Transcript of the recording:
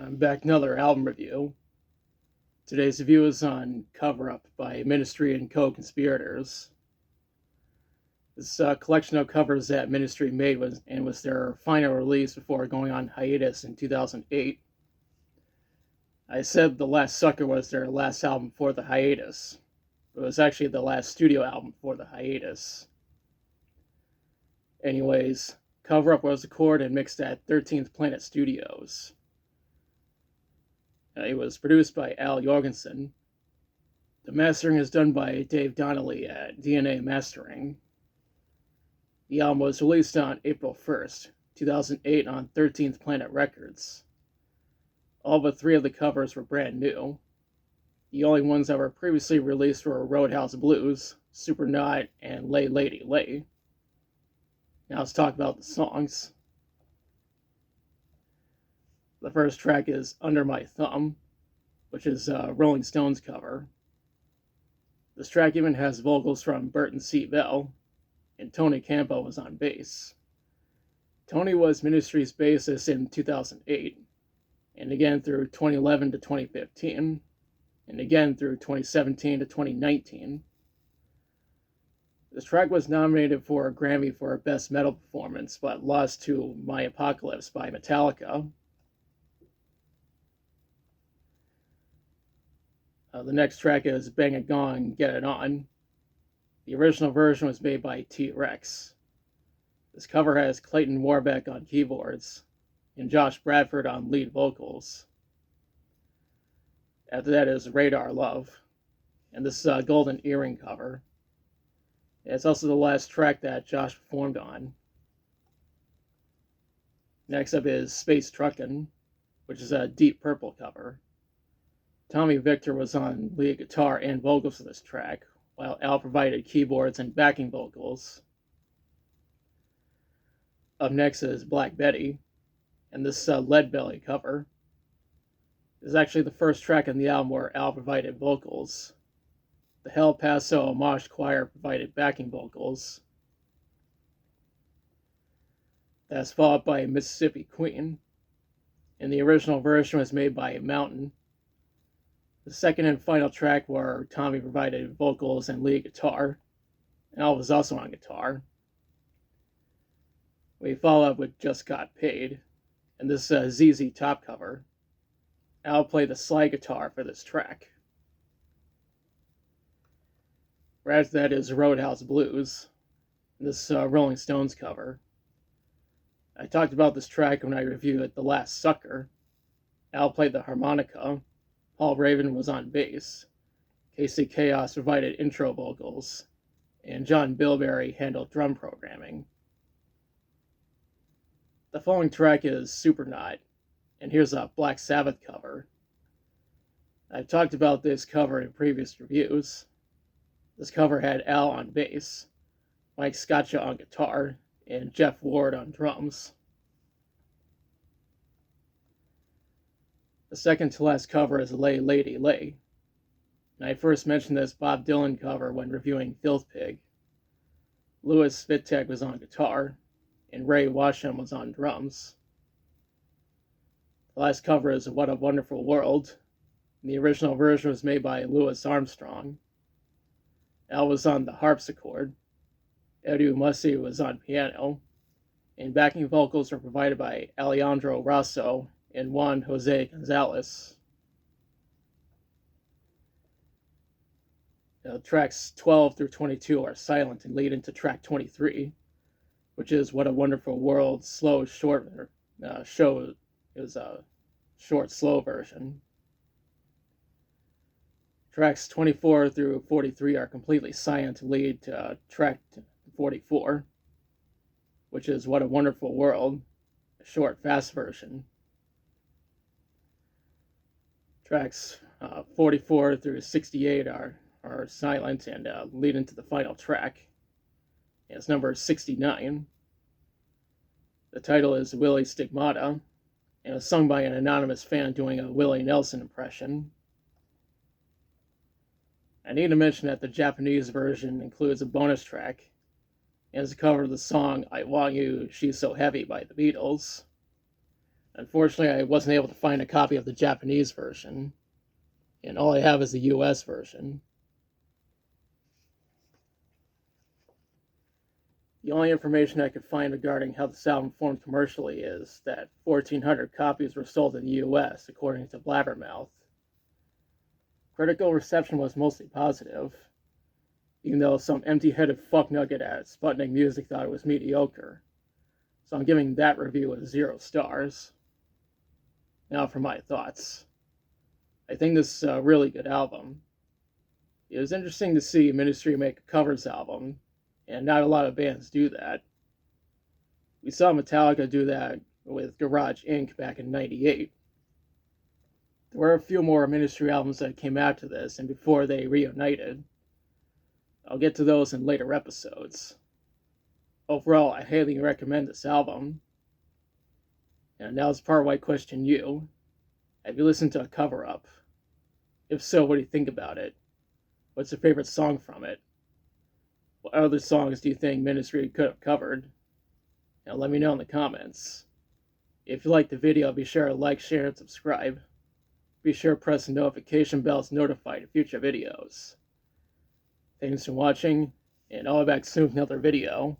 I'm back another album review. Today's review is on Cover Up by Ministry and Co-Conspirators. This collection of covers that Ministry made was their final release before going on hiatus in 2008. I said The Last Sucker was their last album before the hiatus, but it was actually the last studio album before the hiatus. Anyways, Cover Up was recorded and mixed at 13th Planet Studios. It was produced by Al Jorgensen. The mastering is done by Dave Donnelly at DNA Mastering. The album was released on April 1st, 2008 on 13th Planet Records. All but 3 of the covers were brand new. The only ones that were previously released were Roadhouse Blues, Super Knot, and Lay Lady Lay. Now let's talk about the songs. The first track is Under My Thumb, which is a Rolling Stones cover. This track even has vocals from Burton C. Bell, and Tony Campo was on bass. Tony was Ministry's bassist in 2008, and again through 2011 to 2015, and again through 2017 to 2019. This track was nominated for a Grammy for Best Metal Performance, but lost to My Apocalypse by Metallica. The next track is Bang It Gong, Get It On. The original version was made by T-Rex. This cover has Clayton Warbeck on keyboards and Josh Bradford on lead vocals. After that is Radar Love, and this is a Golden Earring cover. It's also the last track that Josh performed on. Next up is Space Truckin', which is a Deep Purple cover. Tommy Victor was on lead guitar and vocals for this track, while Al provided keyboards and backing vocals. Up next is Black Betty, and this is a Lead Belly cover. This is actually the first track on the album where Al provided vocals. The El Paso Homage Choir provided backing vocals. That's followed by Mississippi Queen, and the original version was made by Mountain. The second and final track where Tommy provided vocals and lead guitar. Al was also on guitar. We follow up with Just Got Paid, and this is a ZZ Top cover. Al played the slide guitar for this track. Right after that is Roadhouse Blues, and this is a Rolling Stones cover. I talked about this track when I reviewed The Last Sucker. Al played the harmonica. Paul Raven was on bass, Casey Chaos provided intro vocals, and John Bilberry handled drum programming. The following track is Super Knot, and here's a Black Sabbath cover. I've talked about this cover in previous reviews. This cover had Al on bass, Mike Scotcha on guitar, and Jeff Ward on drums. The second to last cover is Lay Lady Lay. And I first mentioned this Bob Dylan cover when reviewing Filth Pig. Louis Vitek was on guitar, and Ray Washam was on drums. The last cover is What a Wonderful World, and the original version was made by Louis Armstrong. Al was on the harpsichord, Edu Mussy was on piano, and backing vocals were provided by Alejandro Rosso and Juan Jose Gonzalez. Tracks 12 through 22 are silent and lead into track 23, which is What a Wonderful World, slow, short show. It was a short, slow version. Tracks 24 through 43 are completely silent and lead to track 44, which is What a Wonderful World, a short, fast version. Tracks 44 through 68 are silent and lead into the final track. It's number 69. The title is Willie Stigmata, and it's sung by an anonymous fan doing a Willie Nelson impression. I need to mention that the Japanese version includes a bonus track, and is a cover of the song I Want You, She's So Heavy by the Beatles. Unfortunately, I wasn't able to find a copy of the Japanese version, and all I have is the US version. The only information I could find regarding how this album formed commercially is that 1,400 copies were sold in the US, according to Blabbermouth. Critical reception was mostly positive, even though some empty-headed fucknugget at Sputnik Music thought it was mediocre. So I'm giving that review a 0 stars. Now for my thoughts. I think this is a really good album. It was interesting to see Ministry make a covers album, and not a lot of bands do that. We saw Metallica do that with Garage Inc. back in '98. There were a few more Ministry albums that came after this and before they reunited. I'll get to those in later episodes. Overall, I highly recommend this album. And now's the part where I question you. Have you listened to A Cover Up? If so, what do you think about it? What's your favorite song from it? What other songs do you think Ministry could have covered? Now let me know in the comments. If you liked the video, be sure to like, share, and subscribe. Be sure to press the notification bell to notify future videos. Thanks for watching, and I'll be back soon with another video.